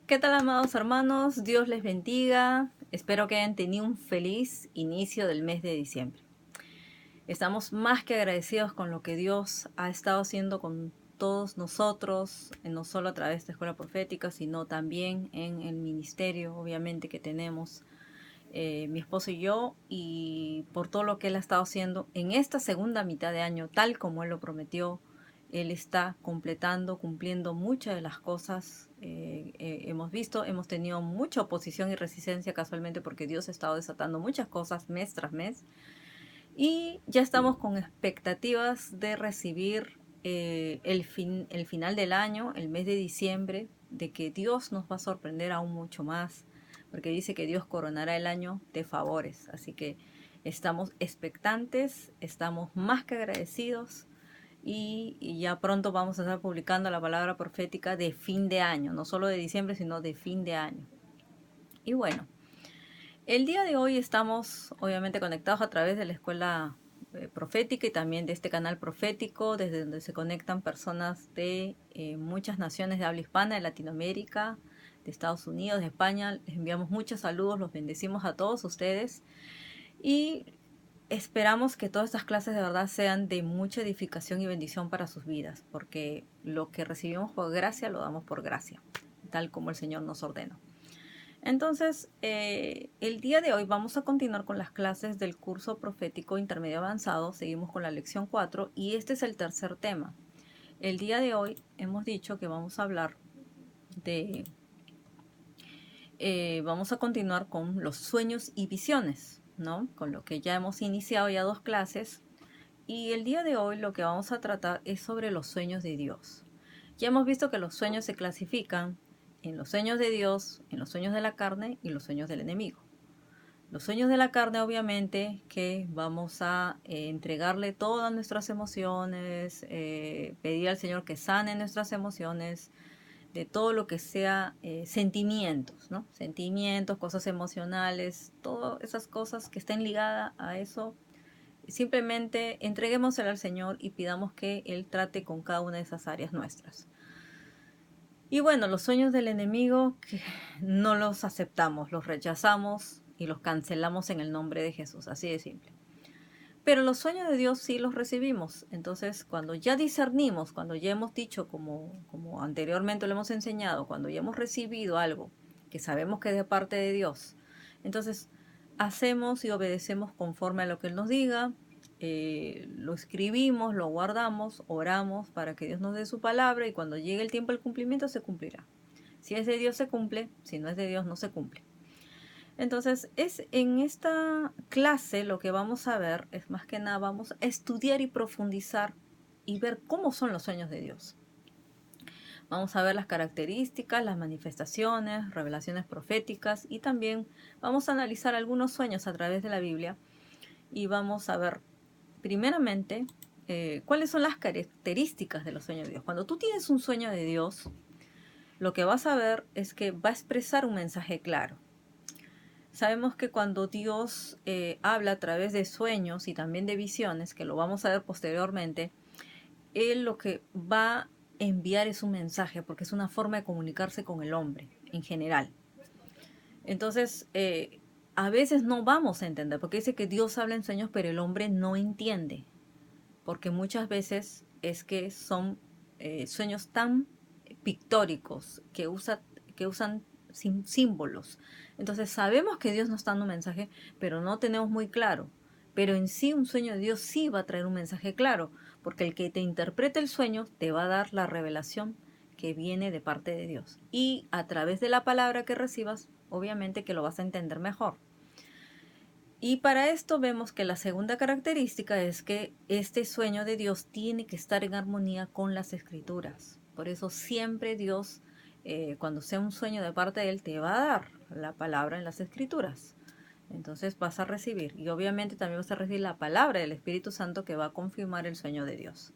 ¿Qué tal, amados hermanos? Dios les bendiga. Espero que hayan tenido un feliz inicio del mes de diciembre. Estamos más que agradecidos con lo que Dios ha estado haciendo con todos nosotros, no solo a través de Escuela Profética, sino también en el ministerio, obviamente, que tenemos mi esposo y yo, y por todo lo que Él ha estado haciendo en esta segunda mitad de año, tal como Él lo prometió. Él está completando, cumpliendo muchas de las cosas. Hemos visto, hemos tenido mucha oposición y resistencia casualmente porque Dios ha estado desatando muchas cosas mes tras mes. Y ya estamos con expectativas de recibir el final del año, el mes de diciembre, de que Dios nos va a sorprender aún mucho más, porque dice que Dios coronará el año de favores. Así que estamos expectantes, estamos más que agradecidos y ya pronto vamos a estar publicando la palabra profética de fin de año, no solo de diciembre, sino de fin de año. Y bueno, el día de hoy estamos obviamente conectados a través de la escuela profética y también de este canal profético, desde donde se conectan personas de muchas naciones de habla hispana, de Latinoamérica, de Estados Unidos, de España. Les enviamos muchos saludos, los bendecimos a todos ustedes y esperamos que todas estas clases de verdad sean de mucha edificación y bendición para sus vidas, porque lo que recibimos por gracia lo damos por gracia, tal como el Señor nos ordenó. Entonces, el día de hoy vamos a continuar con las clases del curso profético intermedio avanzado. Seguimos con la lección 4 y este es el tercer tema. El día de hoy hemos dicho que vamos a hablar de... vamos a continuar con los sueños y visiones, ¿no? Con lo que ya hemos iniciado ya 2 clases. Y el día de hoy lo que vamos a tratar es sobre los sueños de Dios. Ya hemos visto que los sueños se clasifican en los sueños de Dios, en los sueños de la carne y los sueños del enemigo. Los sueños de la carne, obviamente, que vamos a entregarle todas nuestras emociones, pedir al Señor que sane nuestras emociones, de todo lo que sea sentimientos, ¿no? Sentimientos, cosas emocionales, todas esas cosas que estén ligadas a eso. Simplemente entreguémoselo al Señor y pidamos que Él trate con cada una de esas áreas nuestras. Y bueno, los sueños del enemigo que no los aceptamos, los rechazamos y los cancelamos en el nombre de Jesús, así de simple. Pero los sueños de Dios sí los recibimos. Entonces, cuando ya discernimos, cuando ya hemos dicho, como anteriormente lo hemos enseñado, cuando ya hemos recibido algo que sabemos que es de parte de Dios, entonces hacemos y obedecemos conforme a lo que Él nos diga, lo escribimos, lo guardamos, oramos para que Dios nos dé su palabra y cuando llegue el tiempo del cumplimiento se cumplirá. Si es de Dios se cumple, si no es de Dios no se cumple. Entonces, es en esta clase lo que vamos a ver es más que nada vamos a estudiar y profundizar y ver cómo son los sueños de Dios. Vamos a ver las características, las manifestaciones, revelaciones proféticas y también vamos a analizar algunos sueños a través de la Biblia y vamos a ver primeramente cuáles son las características de los sueños de Dios. Cuando tú tienes un sueño de Dios, lo que vas a ver es que va a expresar un mensaje claro. Sabemos que cuando Dios habla a través de sueños y también de visiones, que lo vamos a ver posteriormente, Él lo que va a enviar es un mensaje, porque es una forma de comunicarse con el hombre en general. Entonces, a veces no vamos a entender, porque dice que Dios habla en sueños, pero el hombre no entiende, porque muchas veces es que son sueños tan pictóricos que usan símbolos. Entonces sabemos que Dios nos está dando un mensaje, pero no tenemos muy claro. Pero en sí un sueño de Dios sí va a traer un mensaje claro, porque el que te interprete el sueño te va a dar la revelación que viene de parte de Dios. Y a través de la palabra que recibas, obviamente que lo vas a entender mejor. Y para esto vemos que la segunda característica es que este sueño de Dios tiene que estar en armonía con las escrituras. Por eso siempre Dios, cuando sea un sueño de parte de Él, te va a dar la palabra en las escrituras. Entonces vas a recibir. Y obviamente también vas a recibir la palabra del Espíritu Santo que va a confirmar el sueño de Dios.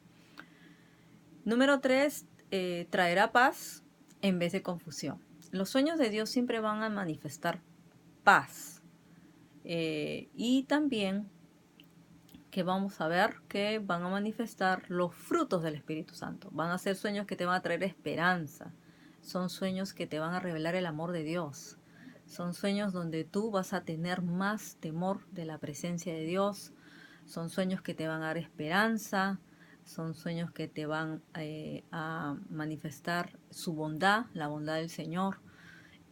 Número 3, traerá paz en vez de confusión. Los sueños de Dios siempre van a manifestar paz. Y también que vamos a ver que van a manifestar los frutos del Espíritu Santo. Van a ser sueños que te van a traer esperanza, son sueños que te van a revelar el amor de Dios. Son sueños donde tú vas a tener más temor de la presencia de Dios. Son sueños que te van a dar esperanza. Son sueños que te van a manifestar su bondad, la bondad del Señor.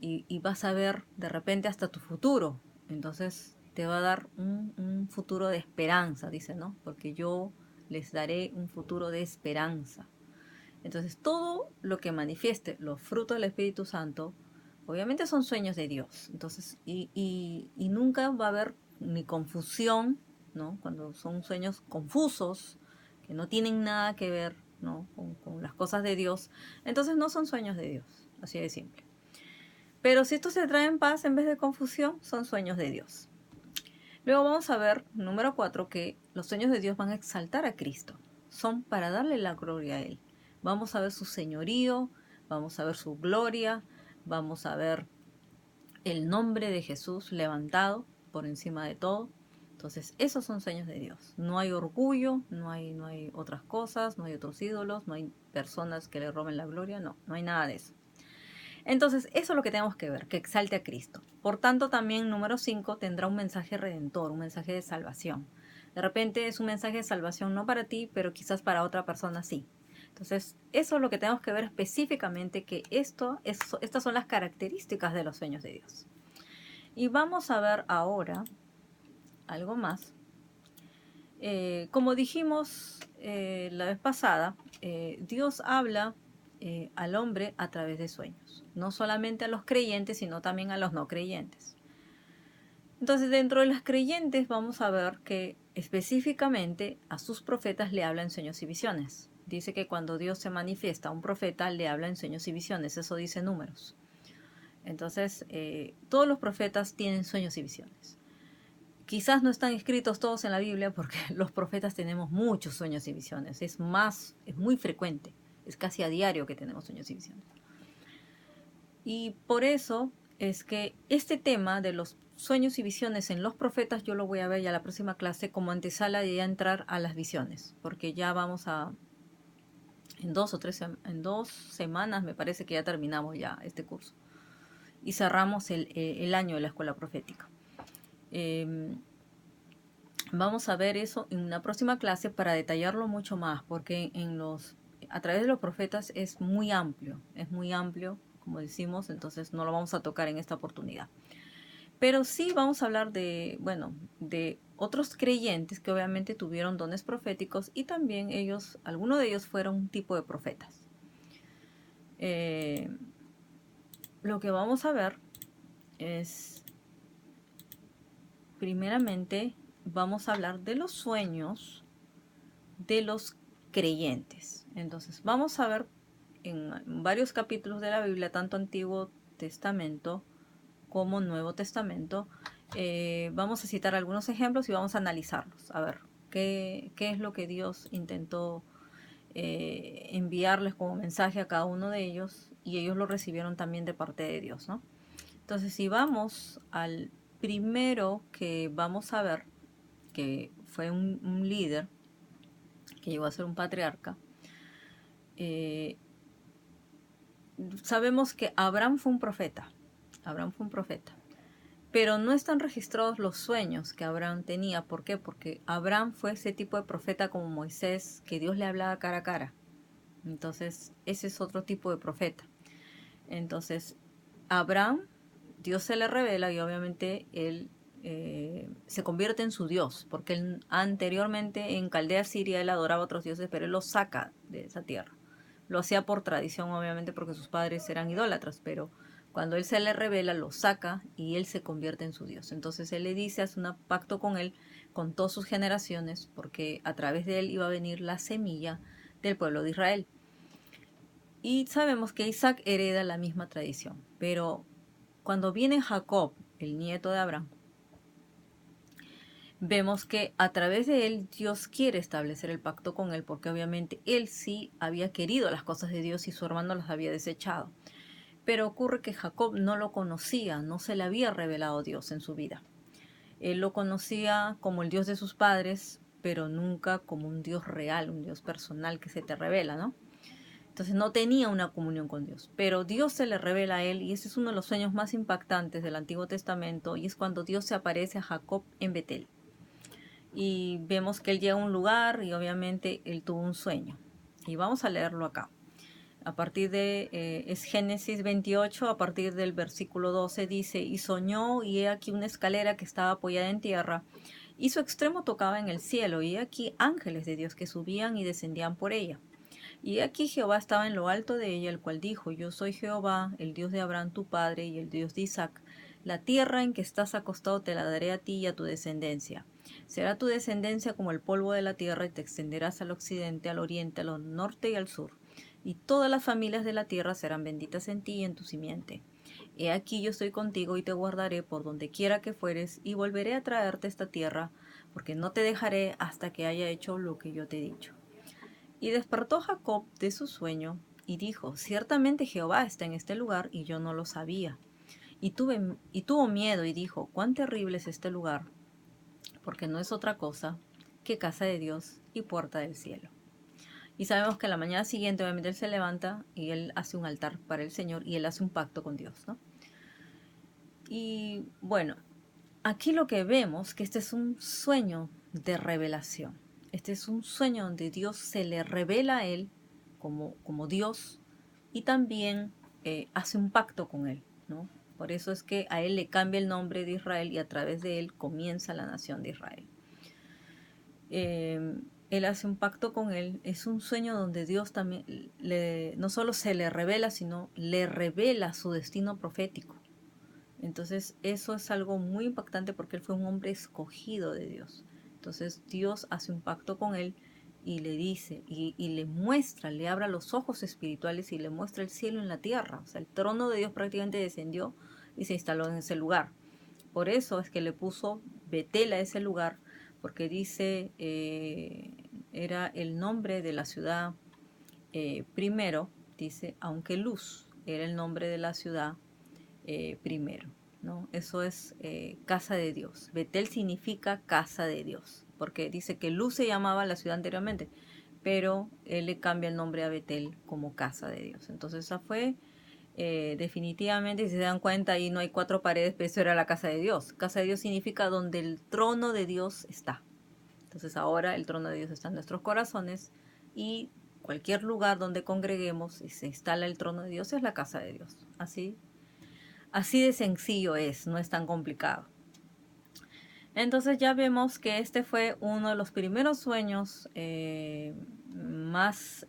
Y vas a ver de repente hasta tu futuro. Entonces te va a dar un futuro de esperanza, dice, ¿no? Porque yo les daré un futuro de esperanza. Entonces todo lo que manifieste los frutos del Espíritu Santo, obviamente son sueños de Dios. Entonces, y nunca va a haber ni confusión, ¿no? Cuando son sueños confusos, que no tienen nada que ver, ¿no? con las cosas de Dios, entonces no son sueños de Dios, así de simple. Pero si estos se traen paz en vez de confusión, son sueños de Dios. Luego vamos a ver, número 4, que los sueños de Dios van a exaltar a Cristo. Son para darle la gloria a Él. Vamos a ver su señorío, vamos a ver su gloria, vamos a ver el nombre de Jesús levantado por encima de todo. Entonces, esos son sueños de Dios. No hay orgullo, no hay otras cosas, no hay otros ídolos, no hay personas que le roben la gloria, no hay nada de eso. Entonces, eso es lo que tenemos que ver, que exalte a Cristo. Por tanto, también número 5 tendrá un mensaje redentor, un mensaje de salvación. De repente es un mensaje de salvación no para ti, pero quizás para otra persona sí. Entonces, eso es lo que tenemos que ver específicamente, que estas son las características de los sueños de Dios. Y vamos a ver ahora algo más. Como dijimos la vez pasada, Dios habla al hombre a través de sueños. No solamente a los creyentes, sino también a los no creyentes. Entonces, dentro de los creyentes vamos a ver que específicamente a sus profetas le habla en sueños y visiones. Dice que cuando Dios se manifiesta a un profeta, le habla en sueños y visiones. Eso dice Números. Entonces, todos los profetas tienen sueños y visiones. Quizás no están escritos todos en la Biblia porque los profetas tenemos muchos sueños y visiones. Es muy frecuente. Es casi a diario que tenemos sueños y visiones. Y por eso es que este tema de los sueños y visiones en los profetas yo lo voy a ver ya la próxima clase como antesala de ya entrar a las visiones. Porque ya vamos a... En 2 semanas me parece que ya terminamos ya este curso. Y cerramos el año de la escuela profética. Vamos a ver eso en una próxima clase para detallarlo mucho más, porque a través de los profetas es muy amplio, como decimos, entonces no lo vamos a tocar en esta oportunidad. Pero sí vamos a hablar de otros creyentes que obviamente tuvieron dones proféticos y también algunos de ellos fueron un tipo de profetas. Lo que vamos a ver es, primeramente, vamos a hablar de los sueños de los creyentes. Entonces, vamos a ver en varios capítulos de la Biblia, tanto Antiguo Testamento como Nuevo Testamento, vamos a citar algunos ejemplos y vamos a analizarlos, a ver qué es lo que Dios intentó enviarles como mensaje a cada uno de ellos, y ellos lo recibieron también de parte de Dios, ¿no? Entonces, si vamos al primero que vamos a ver, que fue un líder que llegó a ser un patriarca, sabemos que Abraham fue un profeta. Pero no están registrados los sueños que Abraham tenía. ¿Por qué? Porque Abraham fue ese tipo de profeta como Moisés, que Dios le hablaba cara a cara. Entonces, ese es otro tipo de profeta. Entonces, Abraham, Dios se le revela y obviamente él se convierte en su Dios, porque él, anteriormente en Caldea, Siria, él adoraba a otros dioses, pero él los saca de esa tierra. Lo hacía por tradición, obviamente, porque sus padres eran idólatras, pero cuando él se le revela, lo saca y él se convierte en su Dios. Entonces él le dice, hace un pacto con él, con todas sus generaciones, porque a través de él iba a venir la semilla del pueblo de Israel. Y sabemos que Isaac hereda la misma tradición, pero cuando viene Jacob, el nieto de Abraham, vemos que a través de él Dios quiere establecer el pacto con él, porque obviamente él sí había querido las cosas de Dios y su hermano las había desechado. Pero ocurre que Jacob no lo conocía, no se le había revelado Dios en su vida. Él lo conocía como el Dios de sus padres, pero nunca como un Dios real, un Dios personal que se te revela, ¿no? Entonces no tenía una comunión con Dios, pero Dios se le revela a él y ese es uno de los sueños más impactantes del Antiguo Testamento y es cuando Dios se aparece a Jacob en Betel. Y vemos que él llega a un lugar y obviamente él tuvo un sueño. Y vamos a leerlo acá. A partir de, es Génesis 28, a partir del versículo 12 dice, y soñó y he aquí una escalera que estaba apoyada en tierra y su extremo tocaba en el cielo y he aquí ángeles de Dios que subían y descendían por ella. Y aquí Jehová estaba en lo alto de ella, el cual dijo, yo soy Jehová, el Dios de Abraham tu padre y el Dios de Isaac. La tierra en que estás acostado te la daré a ti y a tu descendencia. Será tu descendencia como el polvo de la tierra y te extenderás al occidente, al oriente, al norte y al sur. Y todas las familias de la tierra serán benditas en ti y en tu simiente. He aquí yo estoy contigo y te guardaré por donde quiera que fueres y volveré a traerte esta tierra, porque no te dejaré hasta que haya hecho lo que yo te he dicho. Y despertó Jacob de su sueño y dijo, ciertamente Jehová está en este lugar y yo no lo sabía. Y tuvo miedo y dijo, cuán terrible es este lugar, porque no es otra cosa que casa de Dios y puerta del cielo. Y sabemos que a la mañana siguiente obviamente él se levanta y él hace un altar para el Señor y él hace un pacto con Dios, ¿no? Y bueno, aquí lo que vemos que este es un sueño de revelación. Este es un sueño donde Dios se le revela a él como Dios y también hace un pacto con él, ¿no? Por eso es que a él le cambia el nombre de Israel y a través de él comienza la nación de Israel. Él hace un pacto con él. Es un sueño donde Dios también no solo se le revela, sino le revela su destino profético. Entonces eso es algo muy impactante porque él fue un hombre escogido de Dios. Entonces Dios hace un pacto con él y le dice y le muestra, le abre los ojos espirituales y le muestra el cielo en la tierra. O sea, el trono de Dios prácticamente descendió y se instaló en ese lugar. Por eso es que le puso Betel a ese lugar, porque dice, era el nombre de la ciudad primero, dice, aunque Luz era el nombre de la ciudad primero, ¿no? Eso es casa de Dios. Betel significa casa de Dios, porque dice que Luz se llamaba la ciudad anteriormente, pero él le cambia el nombre a Betel como casa de Dios. Entonces esa fue definitivamente, si se dan cuenta, ahí no hay cuatro paredes, pero eso era la casa de Dios. Casa de Dios significa donde el trono de Dios está. Entonces ahora el trono de Dios está en nuestros corazones y cualquier lugar donde congreguemos y se instala el trono de Dios es la casa de Dios. Así de sencillo es, no es tan complicado. Entonces ya vemos que este fue uno de los primeros sueños más,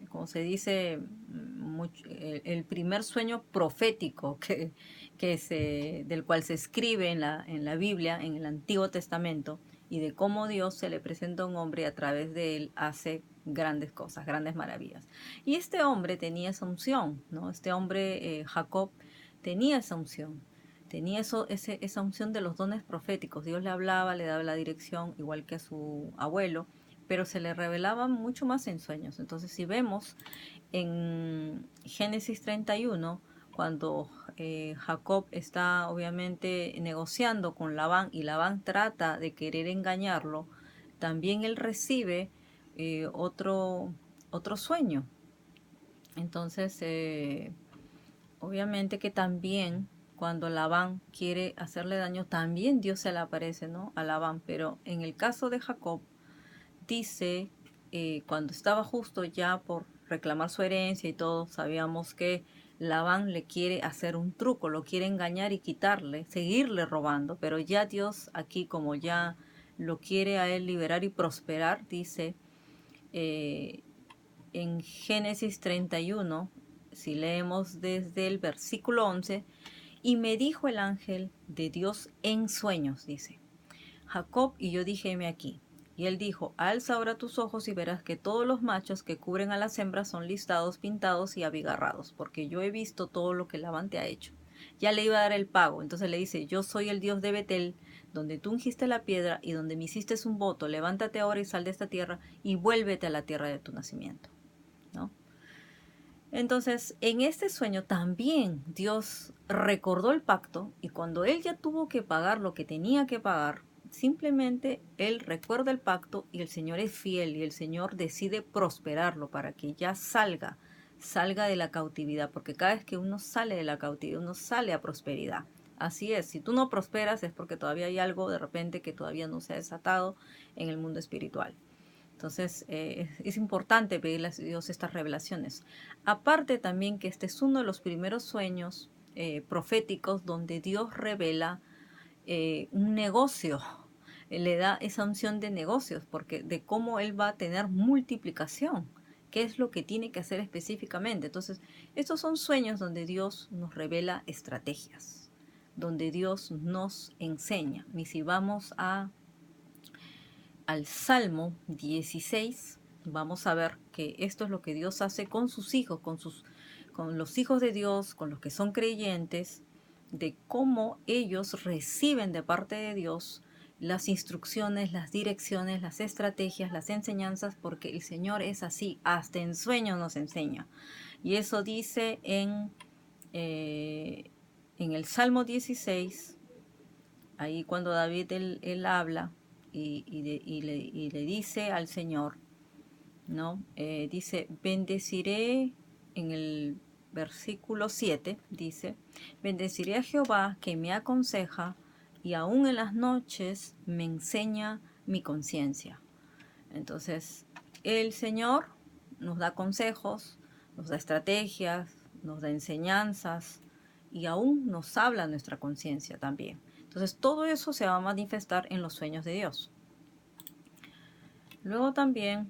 como se dice, el primer sueño profético del cual se escribe en la Biblia, en el Antiguo Testamento, y de cómo Dios se le presenta a un hombre y a través de él hace grandes cosas, grandes maravillas. Y este hombre tenía esa unción, ¿no? Este hombre, Jacob, tenía esa unción. Tenía esa unción de los dones proféticos. Dios le hablaba, le daba la dirección, igual que a su abuelo, pero se le revelaba mucho más en sueños. Entonces, si vemos en Génesis 31, cuando Jacob está obviamente negociando con Labán y Labán trata de querer engañarlo, también él recibe otro sueño. Entonces, obviamente que también cuando Labán quiere hacerle daño, también Dios se le aparece, ¿no? A Labán. Pero en el caso de Jacob, dice, cuando estaba justo ya por reclamar su herencia y todo, sabíamos que Labán le quiere hacer un truco, lo quiere engañar y quitarle, seguirle robando, pero ya Dios aquí como ya lo quiere a él liberar y prosperar, dice en Génesis 31, si leemos desde el versículo 11, y me dijo el ángel de Dios en sueños, dice, Jacob, y yo dije, heme aquí. Y él dijo, alza ahora tus ojos y verás que todos los machos que cubren a las hembras son listados, pintados y abigarrados, porque yo he visto todo lo que Labán te ha hecho. Ya le iba a dar el pago, entonces le dice, yo soy el Dios de Betel, donde tú ungiste la piedra y donde me hiciste un voto, levántate ahora y sal de esta tierra y vuélvete a la tierra de tu nacimiento, ¿no? Entonces, en este sueño también Dios recordó el pacto y cuando él ya tuvo que pagar lo que tenía que pagar, simplemente él recuerda el pacto y el Señor es fiel y el Señor decide prosperarlo para que ya salga de la cautividad, porque cada vez que uno sale de la cautividad, uno sale a prosperidad. Así es, si tú no prosperas es porque todavía hay algo de repente que todavía no se ha desatado en el mundo espiritual. Entonces es importante pedirle a Dios estas revelaciones. Aparte también que este es uno de los primeros sueños proféticos donde Dios revela un negocio, le da esa unción de negocios, porque de cómo él va a tener multiplicación, qué es lo que tiene que hacer específicamente. Entonces, estos son sueños donde Dios nos revela estrategias, donde Dios nos enseña. Y si vamos al Salmo 16, vamos a ver que esto es lo que Dios hace con sus hijos, con los hijos de Dios, con los que son creyentes, de cómo ellos reciben de parte de Dios las instrucciones, las direcciones, las estrategias, las enseñanzas, porque el Señor es así, hasta en sueños nos enseña. Y eso dice en el Salmo 16, ahí cuando David él habla y le dice al Señor, ¿no? Dice, bendeciré en el versículo 7, dice, bendeciré a Jehová que me aconseja y aún en las noches me enseña mi conciencia. Entonces, el Señor nos da consejos, nos da estrategias, nos da enseñanzas y aún nos habla nuestra conciencia también. Entonces, todo eso se va a manifestar en los sueños de Dios. Luego también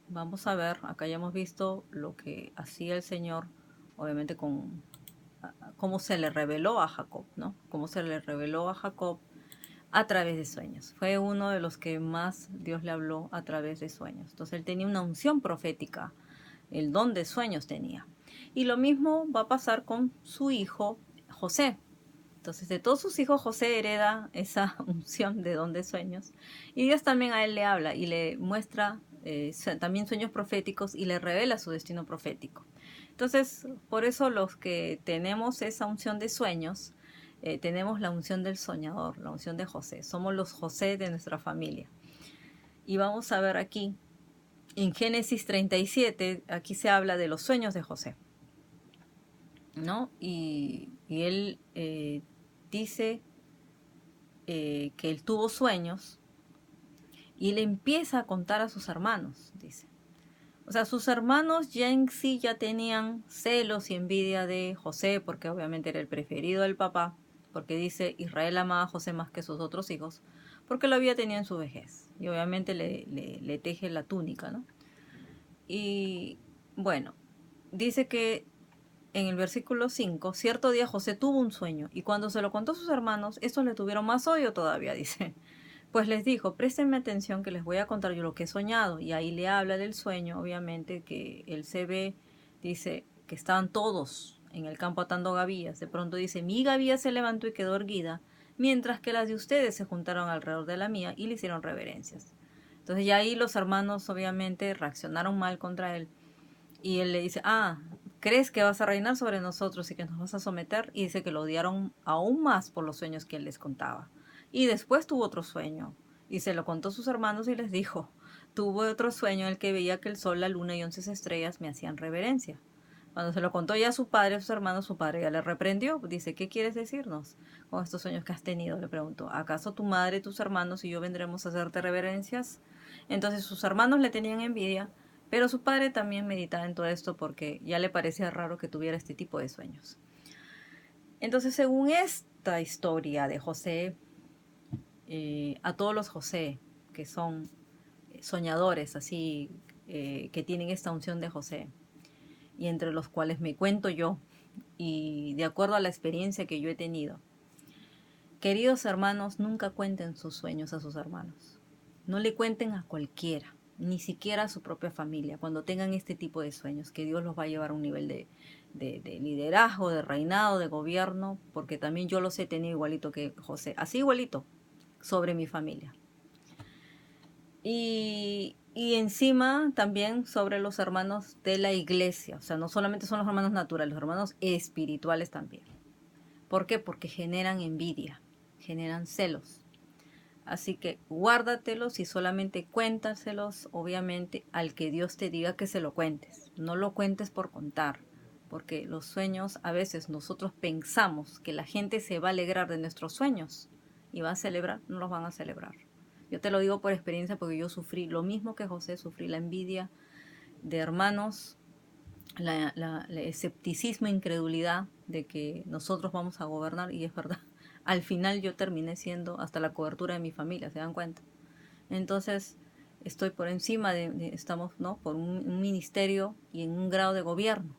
vamos a ver, acá ya hemos visto lo que hacía el Señor, obviamente con cómo se le reveló a Jacob, ¿no? Cómo se le reveló a Jacob a través de sueños. Fue uno de los que más Dios le habló a través de sueños. Entonces él tenía una unción profética, el don de sueños tenía. Y lo mismo va a pasar con su hijo José. Entonces de todos sus hijos José hereda esa unción de don de sueños. Y Dios también a él le habla y le muestra también sueños proféticos y le revela su destino profético. Entonces, por eso los que tenemos esa unción de sueños, tenemos la unción del soñador, la unción de José. Somos los José de nuestra familia. Y vamos a ver aquí, en Génesis 37, aquí se habla de los sueños de José, ¿no? Y él dice que él tuvo sueños y le empieza a contar a sus hermanos, dice. O sea, sus hermanos ya en sí ya tenían celos y envidia de José, porque obviamente era el preferido del papá, porque dice Israel amaba a José más que sus otros hijos, porque lo había tenido en su vejez. Y obviamente le teje la túnica, ¿no? Y bueno, dice que en el versículo 5, cierto día José tuvo un sueño, y cuando se lo contó a sus hermanos, estos le tuvieron más odio todavía, dice. Pues les dijo, préstenme atención que les voy a contar yo lo que he soñado. Y ahí le habla del sueño, obviamente, que él se ve, dice, que estaban todos en el campo atando gavillas. De pronto dice, mi gavilla se levantó y quedó erguida, mientras que las de ustedes se juntaron alrededor de la mía y le hicieron reverencias. Entonces ya ahí los hermanos obviamente reaccionaron mal contra él. Y él le dice, ¿crees que vas a reinar sobre nosotros y que nos vas a someter? Y dice que lo odiaron aún más por los sueños que él les contaba. Y después tuvo otro sueño y se lo contó a sus hermanos y les dijo, tuve otro sueño en el que veía que el sol, la luna y 11 estrellas me hacían reverencia. Cuando se lo contó ya a su padre, a sus hermanos, su padre ya le reprendió. Dice, ¿qué quieres decirnos con estos sueños que has tenido? Le preguntó, ¿acaso tu madre, tus hermanos y yo vendremos a hacerte reverencias? Entonces sus hermanos le tenían envidia, pero su padre también meditaba en todo esto porque ya le parecía raro que tuviera este tipo de sueños. Entonces, según esta historia de José, a todos los José que son soñadores, así, que tienen esta unción de José, y entre los cuales me cuento yo, y de acuerdo a la experiencia que yo he tenido, queridos hermanos, nunca cuenten sus sueños a sus hermanos. No le cuenten a cualquiera, ni siquiera a su propia familia, cuando tengan este tipo de sueños, que Dios los va a llevar a un nivel de liderazgo, de reinado, de gobierno, porque también yo los he tenido igualito que José, así igualito, sobre mi familia. Y encima también sobre los hermanos de la iglesia, o sea, no solamente son los hermanos naturales, los hermanos espirituales también. ¿Por qué? Porque generan envidia, generan celos. Así que guárdatelos y solamente cuéntaselos, obviamente, al que Dios te diga que se lo cuentes. No lo cuentes por contar, porque los sueños, a veces nosotros pensamos que la gente se va a alegrar de nuestros sueños y va a celebrar, no los van a celebrar. Yo te lo digo por experiencia porque yo sufrí lo mismo que José, sufrí la envidia de hermanos, el escepticismo, incredulidad de que nosotros vamos a gobernar, y es verdad. Al final yo terminé siendo hasta la cobertura de mi familia, ¿se dan cuenta? Entonces estoy por encima estamos, ¿no?, por un ministerio y en un grado de gobierno.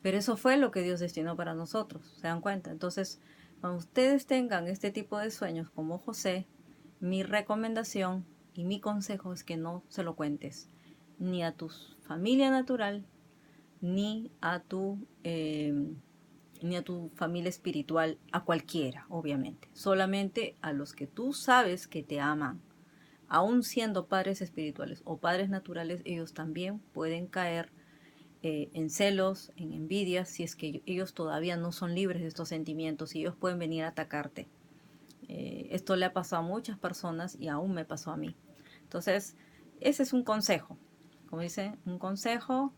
Pero eso fue lo que Dios destinó para nosotros, ¿se dan cuenta? Entonces, cuando ustedes tengan este tipo de sueños como José, mi recomendación y mi consejo es que no se lo cuentes ni a tu familia natural, ni a tu ni a tu familia espiritual, a cualquiera, obviamente. Solamente a los que tú sabes que te aman. Aún siendo padres espirituales o padres naturales, ellos también pueden caer en celos, en envidias, si es que ellos todavía no son libres de estos sentimientos y ellos pueden venir a atacarte. Esto le ha pasado a muchas personas y aún me pasó a mí. Entonces, ese es un consejo, como dice, un consejo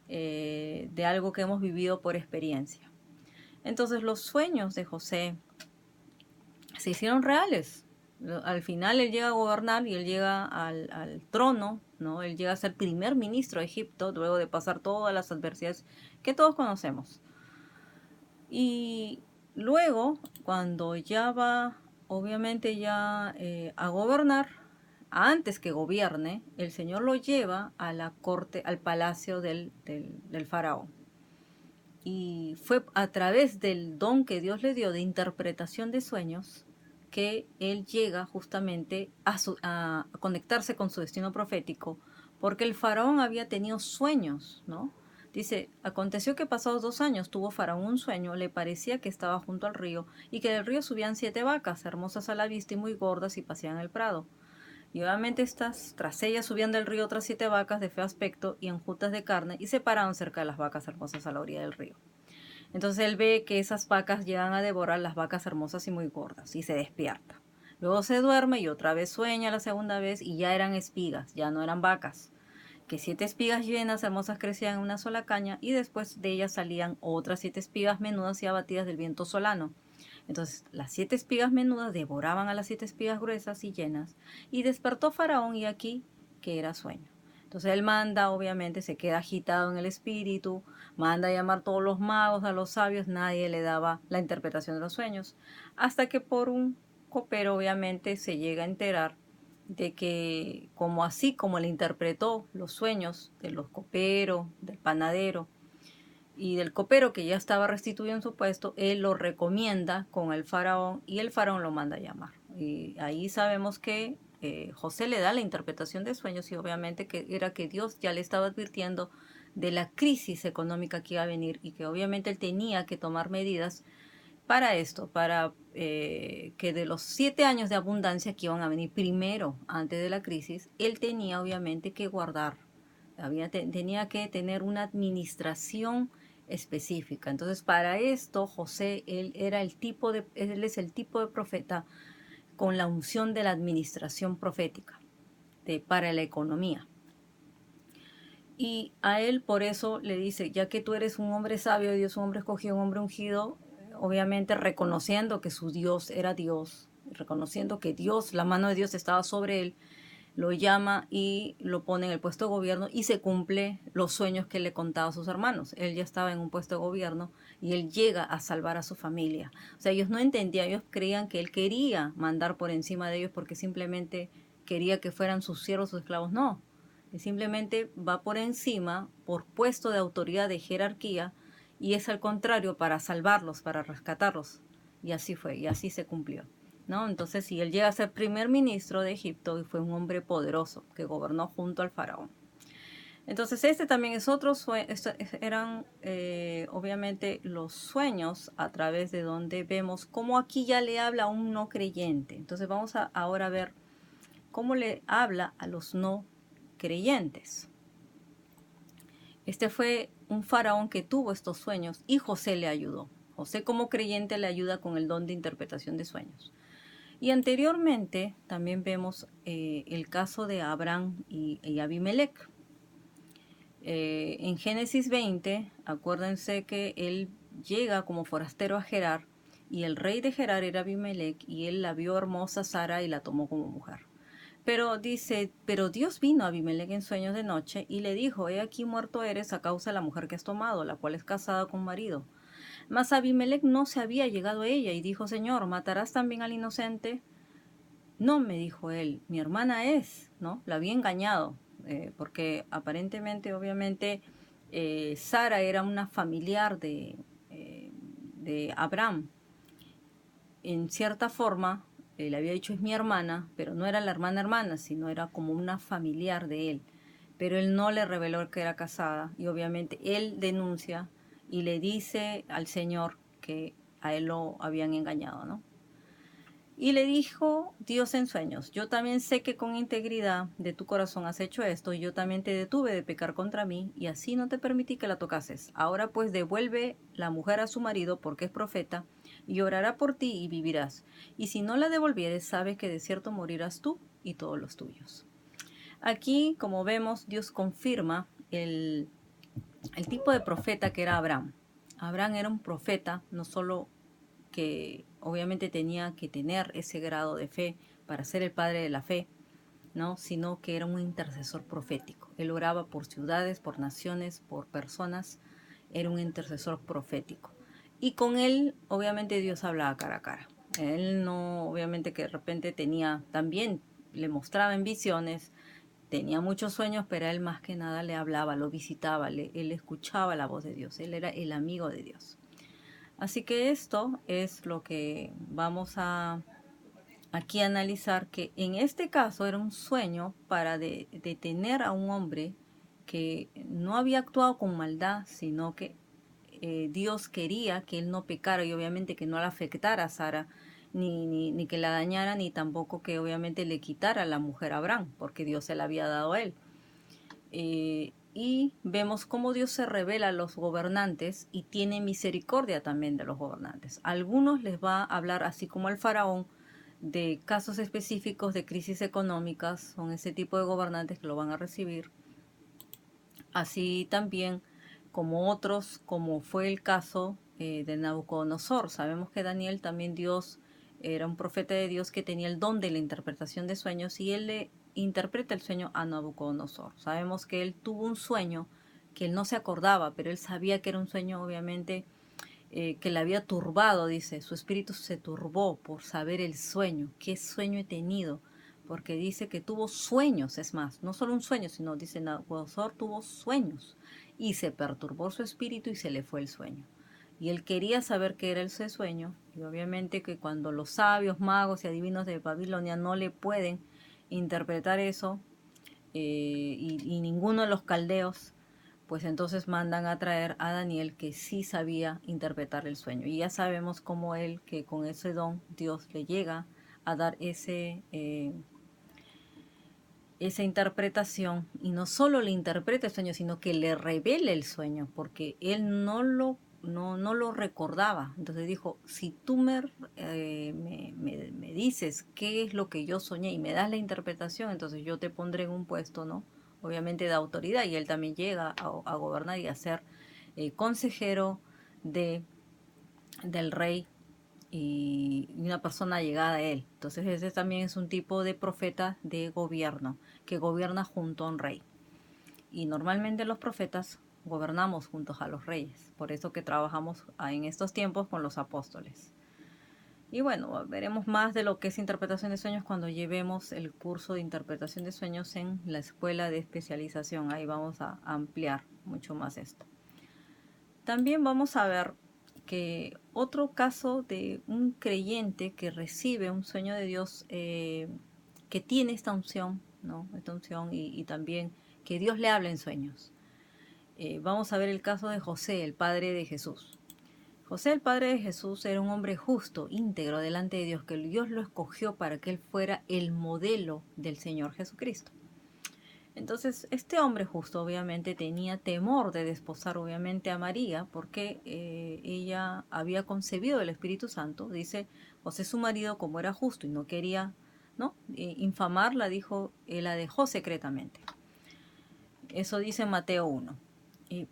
de algo que hemos vivido por experiencia. Entonces, los sueños de José se hicieron reales. Al final él llega a gobernar y él llega al trono, ¿no? Él llega a ser primer ministro de Egipto luego de pasar todas las adversidades que todos conocemos. Y luego, cuando ya va, obviamente ya a gobernar, antes que gobierne, el Señor lo lleva a la corte, al palacio del faraón. Y fue a través del don que Dios le dio de interpretación de sueños que él llega justamente a conectarse con su destino profético, porque el faraón había tenido sueños, ¿no? Dice, aconteció que pasados 2 años tuvo Faraón un sueño, le parecía que estaba junto al río y que del río subían 7 vacas, hermosas a la vista y muy gordas, y paseaban en el prado. Y obviamente estas, tras ellas subían del río otras 7 vacas de feo aspecto y enjutas de carne, y se pararon cerca de las vacas hermosas a la orilla del río. Entonces él ve que esas vacas llegan a devorar las vacas hermosas y muy gordas, y se despierta. Luego se duerme y otra vez sueña la segunda vez, y ya eran espigas, ya no eran vacas. Que 7 espigas llenas hermosas crecían en una sola caña, y después de ellas salían otras 7 espigas menudas y abatidas del viento solano. Entonces las 7 espigas menudas devoraban a las 7 espigas gruesas y llenas, y despertó Faraón, y aquí que era sueño. Entonces él manda, obviamente se queda agitado en el espíritu, manda a llamar a todos los magos, a los sabios, nadie le daba la interpretación de los sueños, hasta que por un copero obviamente se llega a enterar de que como así como le interpretó los sueños de los coperos, del panadero y del copero que ya estaba restituido en su puesto, él lo recomienda con el faraón y el faraón lo manda a llamar. Y ahí sabemos que José le da la interpretación de sueños, y obviamente que era que Dios ya le estaba advirtiendo de la crisis económica que iba a venir, y que obviamente él tenía que tomar medidas para esto, para que de los 7 años de abundancia que iban a venir primero antes de la crisis, él tenía obviamente que guardar, tenía que tener una administración específica. Entonces, para esto, José, él es el tipo de profeta con la unción de la administración profética para la economía. Y a él por eso le dice, ya que tú eres un hombre sabio, Dios un hombre escogido, un hombre ungido, obviamente reconociendo que su Dios era Dios, reconociendo que Dios, la mano de Dios estaba sobre él, lo llama y lo pone en el puesto de gobierno, y se cumple los sueños que le contaba a sus hermanos. Él ya estaba en un puesto de gobierno y él llega a salvar a su familia. O sea, ellos no entendían, ellos creían que él quería mandar por encima de ellos porque simplemente quería que fueran sus siervos o esclavos. No, él simplemente va por encima por puesto de autoridad, de jerarquía, y es al contrario, para salvarlos, para rescatarlos. Y así fue, y así se cumplió, ¿no? Entonces, si él llega a ser primer ministro de Egipto, y fue un hombre poderoso que gobernó junto al faraón. Entonces, este también es otro sueño, eran obviamente los sueños a través de donde vemos cómo aquí ya le habla a un no creyente. Entonces, vamos a ahora ver cómo le habla a los no creyentes. Este fue un faraón que tuvo estos sueños y José le ayudó. José como creyente le ayuda con el don de interpretación de sueños. Y anteriormente también vemos el caso de Abraham y Abimelech. En Génesis 20, acuérdense que él llega como forastero a Gerar y el rey de Gerar era Abimelech y él la vio hermosa Sara y la tomó como mujer. Pero dice, pero Dios vino a Abimelech en sueños de noche y le dijo, he aquí muerto eres a causa de la mujer que has tomado, la cual es casada con marido. Mas Abimelech no se había llegado a ella y dijo, Señor, ¿matarás también al inocente? No, me dijo él, mi hermana es, ¿no? La había engañado, porque aparentemente, obviamente, Sara era una familiar de Abraham. En cierta forma, le había dicho es mi hermana, pero no era la hermana, sino era como una familiar de él. Pero él no le reveló que era casada y obviamente él denuncia y le dice al Señor que a él lo habían engañado, ¿no? Y le dijo Dios en sueños, yo también sé que con integridad de tu corazón has hecho esto, y yo también te detuve de pecar contra mí, y así no te permití que la tocases. Ahora pues devuelve la mujer a su marido, porque es profeta, y orará por ti y vivirás. Y si no la devolvieres, sabes que de cierto morirás tú y todos los tuyos. Aquí, como vemos, Dios confirma el tipo de profeta que era Abraham. Abraham era un profeta, no solo que obviamente tenía que tener ese grado de fe para ser el padre de la fe, ¿no? Sino que era un intercesor profético. Él oraba por ciudades, por naciones, por personas. Era un intercesor profético. Y con él, obviamente, Dios hablaba cara a cara. Él no, obviamente que de repente tenía, también le mostraba en visiones, tenía muchos sueños, pero él más que nada le hablaba, lo visitaba, él escuchaba la voz de Dios. Él era el amigo de Dios. Así que esto es lo que vamos a aquí analizar, que en este caso era un sueño para detener a un hombre que no había actuado con maldad, sino que Dios quería que él no pecara y obviamente que no le afectara a Sara, ni que la dañara, ni tampoco que obviamente le quitara a la mujer a Abraham, porque Dios se la había dado a él. Y vemos cómo Dios se revela a los gobernantes y tiene misericordia también de los gobernantes. A algunos les va a hablar, así como al faraón, de casos específicos de crisis económicas. Son ese tipo de gobernantes que lo van a recibir. Así también como otros, como fue el caso de Nabucodonosor. Sabemos que Daniel también Dios era un profeta de Dios que tenía el don de la interpretación de sueños y él le interpreta el sueño a Nabucodonosor. Sabemos que él tuvo un sueño que él no se acordaba, pero él sabía que era un sueño obviamente que le había turbado, dice, su espíritu se turbó por saber el sueño, qué sueño he tenido, porque dice que tuvo sueños, es más, no solo un sueño, sino dice Nabucodonosor tuvo sueños y se perturbó su espíritu y se le fue el sueño. Y él quería saber qué era ese sueño, y obviamente que cuando los sabios, magos y adivinos de Babilonia no le pueden interpretar eso, y ninguno de los caldeos, pues entonces mandan a traer a Daniel que sí sabía interpretar el sueño. Y ya sabemos cómo él, que con ese don Dios le llega a dar esa interpretación, y no solo le interpreta el sueño, sino que le revela el sueño, porque él no lo recordaba. Entonces dijo, si tú me dices qué es lo que yo soñé y me das la interpretación, entonces yo te pondré en un puesto, ¿no? Obviamente de autoridad, y él también llega a gobernar y a ser consejero de, del rey y una persona llegada a él. Entonces ese también es un tipo de profeta de gobierno, que gobierna junto a un rey. Y normalmente los profetas gobernamos juntos a los reyes, por eso que trabajamos en estos tiempos con los apóstoles. Y bueno, veremos más de lo que es interpretación de sueños cuando llevemos el curso de interpretación de sueños en la escuela de especialización. Ahí vamos a ampliar mucho más esto. También vamos a ver que otro caso de un creyente que recibe un sueño de Dios, que tiene esta unción, ¿no? Esta unción y también que Dios le habla en sueños. Vamos a ver el caso de José, el padre de Jesús. José, el padre de Jesús, era un hombre justo, íntegro delante de Dios, que Dios lo escogió para que él fuera el modelo del Señor Jesucristo. Entonces, este hombre justo obviamente tenía temor de desposar obviamente a María porque ella había concebido el Espíritu Santo. Dice, José su marido, como era justo y no quería, ¿no?, infamarla, dijo, él la dejó secretamente. Eso dice Mateo 1.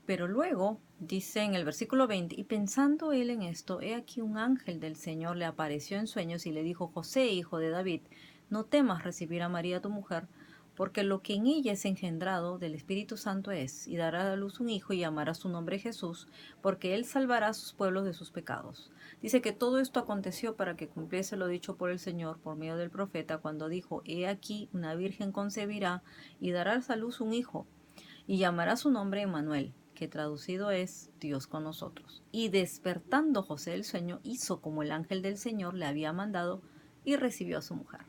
Pero luego dice en el versículo 20, y pensando él en esto, he aquí un ángel del Señor le apareció en sueños y le dijo, José, hijo de David, no temas recibir a María tu mujer, porque lo que en ella es engendrado del Espíritu Santo es, y dará a luz un hijo y llamará su nombre Jesús, porque él salvará a sus pueblos de sus pecados. Dice que todo esto aconteció para que cumpliese lo dicho por el Señor por medio del profeta, cuando dijo, he aquí una virgen concebirá y dará a luz un hijo y llamará su nombre Emmanuel, que traducido es Dios con nosotros. Y despertando José del sueño, hizo como el ángel del Señor le había mandado y recibió a su mujer.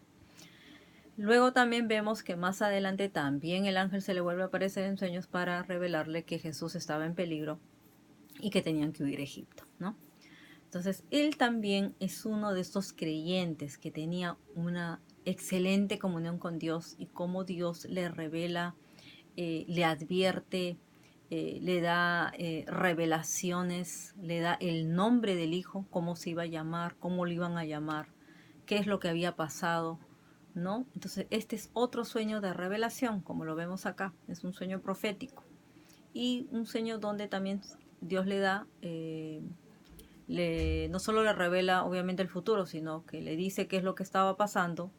Luego también vemos que más adelante también el ángel se le vuelve a aparecer en sueños para revelarle que Jesús estaba en peligro y que tenían que huir a Egipto, ¿no? Entonces, él también es uno de estos creyentes que tenía una excelente comunión con Dios y cómo Dios le revela, le advierte, le da revelaciones, le da el nombre del hijo, cómo se iba a llamar, cómo lo iban a llamar, qué es lo que había pasado, ¿no? Entonces, este es otro sueño de revelación, como lo vemos acá, es un sueño profético y un sueño donde también Dios le da, no solo le revela obviamente el futuro, sino que le dice qué es lo que estaba pasando.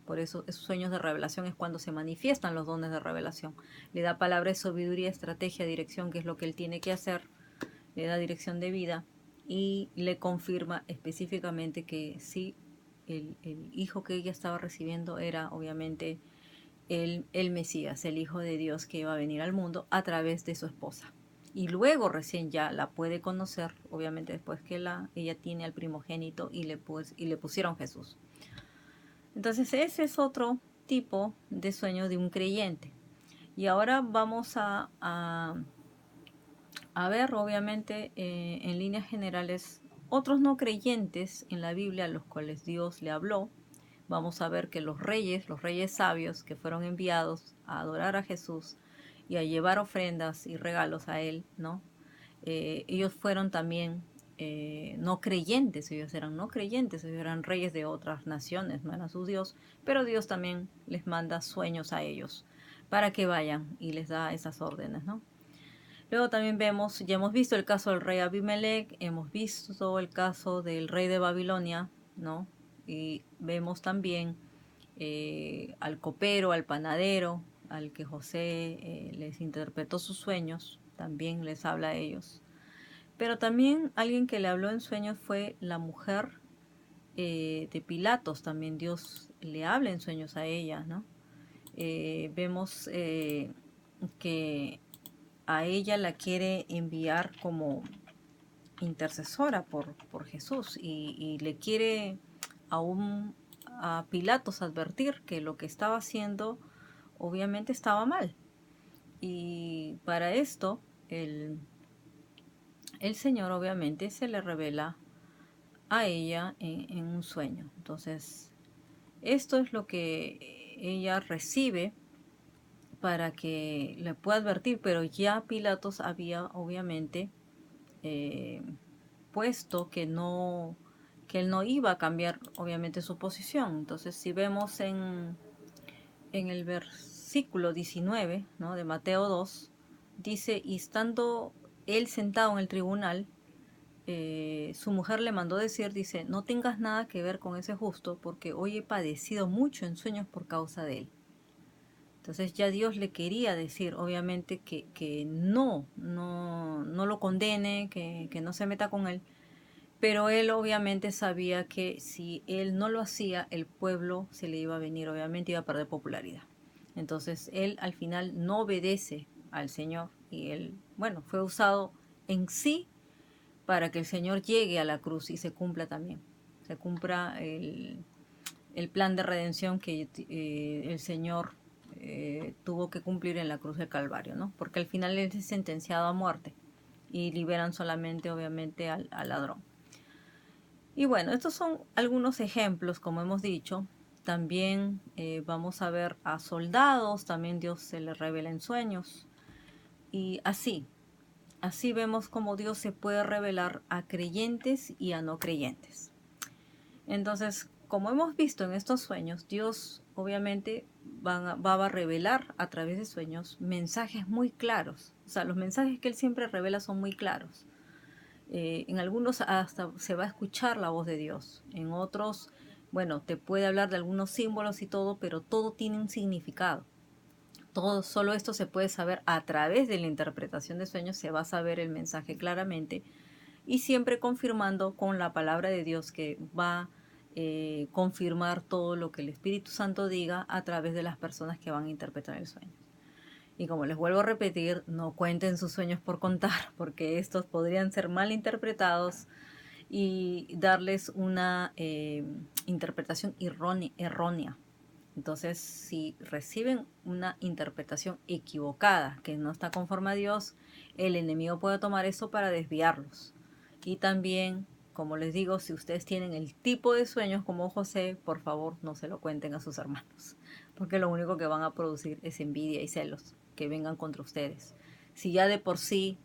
Por eso esos sueños de revelación es cuando se manifiestan los dones de revelación. Le da palabra de sabiduría, estrategia, dirección, que es lo que él tiene que hacer. Le da dirección de vida y le confirma específicamente que sí, el hijo que ella estaba recibiendo era obviamente el Mesías, el Hijo de Dios que iba a venir al mundo a través de su esposa. Y luego recién ya la puede conocer, obviamente después que ella tiene al primogénito y le pusieron Jesús. Entonces ese es otro tipo de sueño de un creyente. Y ahora vamos a ver, obviamente, en líneas generales, otros no creyentes en la Biblia a los cuales Dios le habló. Vamos a ver que los reyes sabios que fueron enviados a adorar a Jesús y a llevar ofrendas y regalos a Él, ¿no? Ellos fueron también no creyentes, ellos eran no creyentes, ellos eran reyes de otras naciones, no eran su Dios, pero Dios también les manda sueños a ellos para que vayan y les da esas órdenes, ¿no? Luego también vemos, ya hemos visto el caso del rey Abimelech, hemos visto el caso del rey de Babilonia, ¿no? Y vemos también al copero, al panadero, al que José les interpretó sus sueños, también les habla a ellos. Pero también alguien que le habló en sueños fue la mujer de Pilatos, también Dios le habla en sueños a ella, ¿no? Vemos que a ella la quiere enviar como intercesora por Jesús y le quiere a Pilatos advertir que lo que estaba haciendo obviamente estaba mal. Y para esto el Señor obviamente se le revela a ella en un sueño. Entonces, esto es lo que ella recibe para que le pueda advertir, pero ya Pilatos había obviamente puesto que él no iba a cambiar obviamente su posición. Entonces, si vemos en el versículo 19, ¿no?, de Mateo 2, dice, y estando él sentado en el tribunal, su mujer le mandó decir, dice, no tengas nada que ver con ese justo, porque hoy he padecido mucho en sueños por causa de él. Entonces ya Dios le quería decir, obviamente, que no lo condene, que no se meta con él. Pero él obviamente sabía que si él no lo hacía, el pueblo se le iba a venir, obviamente iba a perder popularidad. Entonces él al final no obedece al Señor y él, bueno, fue usado en sí para que el Señor llegue a la cruz y se cumpla también. Se cumpla el plan de redención que el Señor tuvo que cumplir en la cruz del Calvario, ¿no? Porque al final él es sentenciado a muerte y liberan solamente, obviamente, al ladrón. Y bueno, estos son algunos ejemplos, como hemos dicho, También vamos a ver a soldados, también Dios se les revela en sueños. Y así vemos cómo Dios se puede revelar a creyentes y a no creyentes. Entonces, como hemos visto en estos sueños, Dios obviamente va a revelar a través de sueños mensajes muy claros. O sea, los mensajes que Él siempre revela son muy claros. En algunos hasta se va a escuchar la voz de Dios. En otros, bueno, te puede hablar de algunos símbolos y todo, pero todo tiene un significado. Todo, solo esto se puede saber a través de la interpretación de sueños, se va a saber el mensaje claramente y siempre confirmando con la palabra de Dios que va a confirmar todo lo que el Espíritu Santo diga a través de las personas que van a interpretar el sueño. Y como les vuelvo a repetir, no cuenten sus sueños por contar, porque estos podrían ser mal interpretados y darles una interpretación errónea. Entonces, si reciben una interpretación equivocada que no está conforme a Dios, el enemigo puede tomar eso para desviarlos. Y también, como les digo, si ustedes tienen el tipo de sueños como José, por favor no se lo cuenten a sus hermanos, porque lo único que van a producir es envidia y celos que vengan contra ustedes. Si ya de por sí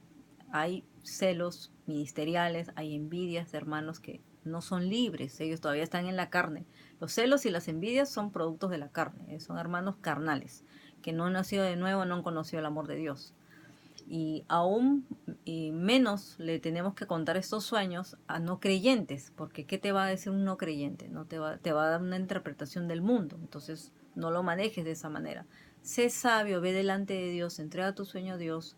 hay celos ministeriales, hay envidias de hermanos que no son libres, ellos todavía están en la carne. Los celos y las envidias son productos de la carne, son hermanos carnales, que no han nacido de nuevo, no han conocido el amor de Dios. Y aún y menos le tenemos que contar estos sueños a no creyentes, porque ¿qué te va a decir un no creyente? No te va a dar una interpretación del mundo, entonces no lo manejes de esa manera. Sé sabio, ve delante de Dios, entrega tu sueño a Dios,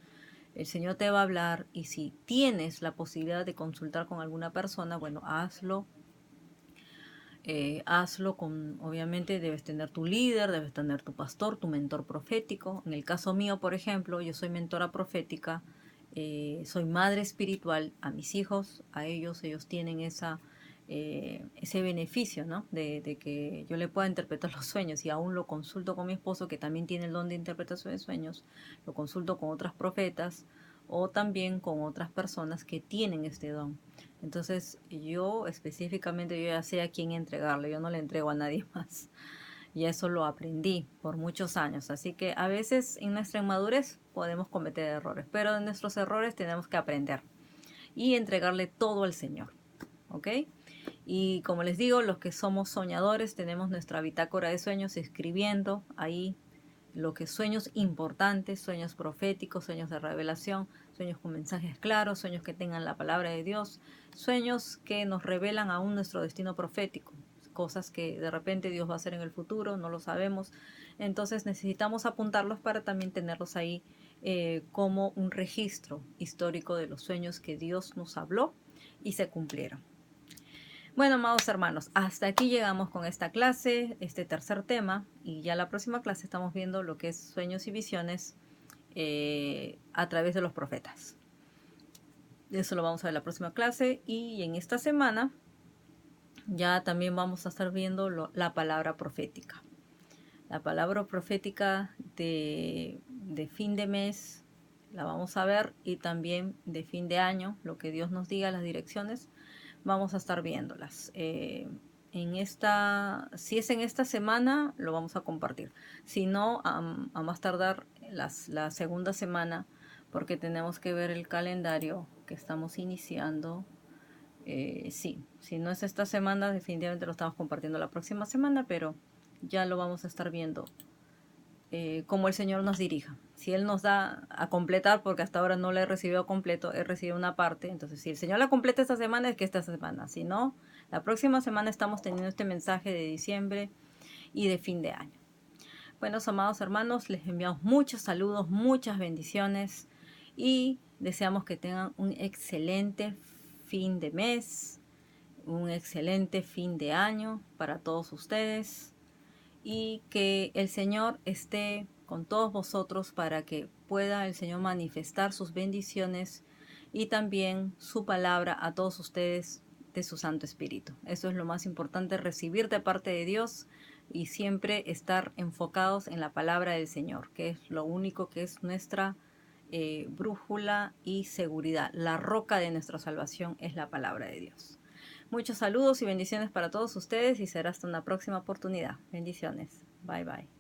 el Señor te va a hablar y si tienes la posibilidad de consultar con alguna persona, bueno, hazlo. Hazlo con, obviamente debes tener tu líder, debes tener tu pastor, tu mentor profético. En el caso mío, por ejemplo, yo soy mentora profética, soy madre espiritual a mis hijos, a ellos tienen ese beneficio, ¿no? De que yo le pueda interpretar los sueños y aún lo consulto con mi esposo, que también tiene el don de interpretación de sueños, lo consulto con otras profetas o también con otras personas que tienen este don. Entonces yo específicamente yo ya sé a quién entregarle, yo no le entrego a nadie más. Y eso lo aprendí por muchos años. Así que a veces en nuestra inmadurez podemos cometer errores, pero de nuestros errores tenemos que aprender y entregarle todo al Señor. ¿Ok? Y como les digo, los que somos soñadores tenemos nuestra bitácora de sueños escribiendo ahí lo que sueños importantes, sueños proféticos, sueños de revelación, sueños con mensajes claros, sueños que tengan la palabra de Dios, sueños que nos revelan aún nuestro destino profético, cosas que de repente Dios va a hacer en el futuro, no lo sabemos. Entonces necesitamos apuntarlos para también tenerlos ahí como un registro histórico de los sueños que Dios nos habló y se cumplieron. Bueno, amados hermanos, hasta aquí llegamos con esta clase, este tercer tema, y ya la próxima clase estamos viendo lo que es sueños y visiones a través de los profetas. Eso lo vamos a ver en la próxima clase, y en esta semana ya también vamos a estar viendo la palabra profética. La palabra profética de fin de mes la vamos a ver, y también de fin de año, lo que Dios nos diga, las direcciones, vamos a estar viéndolas. Si es en esta semana, lo vamos a compartir. Si no, a más tardar la segunda semana, porque tenemos que ver el calendario que estamos iniciando. Sí, si no es esta semana, definitivamente lo estamos compartiendo la próxima semana, pero ya lo vamos a estar viendo como el Señor nos dirija. Si Él nos da a completar, porque hasta ahora no la he recibido completo, he recibido una parte. Entonces, si el Señor la completa esta semana, es que esta semana. Si no, la próxima semana estamos teniendo este mensaje de diciembre y de fin de año. Bueno, amados hermanos, les enviamos muchos saludos, muchas bendiciones y deseamos que tengan un excelente fin de mes, un excelente fin de año para todos ustedes, y que el Señor esté con todos vosotros para que pueda el Señor manifestar sus bendiciones y también su palabra a todos ustedes de su Santo Espíritu. Eso es lo más importante, recibir de parte de Dios y siempre estar enfocados en la palabra del Señor, que es lo único que es nuestra brújula y seguridad. La roca de nuestra salvación es la palabra de Dios. Muchos saludos y bendiciones para todos ustedes y será hasta una próxima oportunidad. Bendiciones. Bye bye.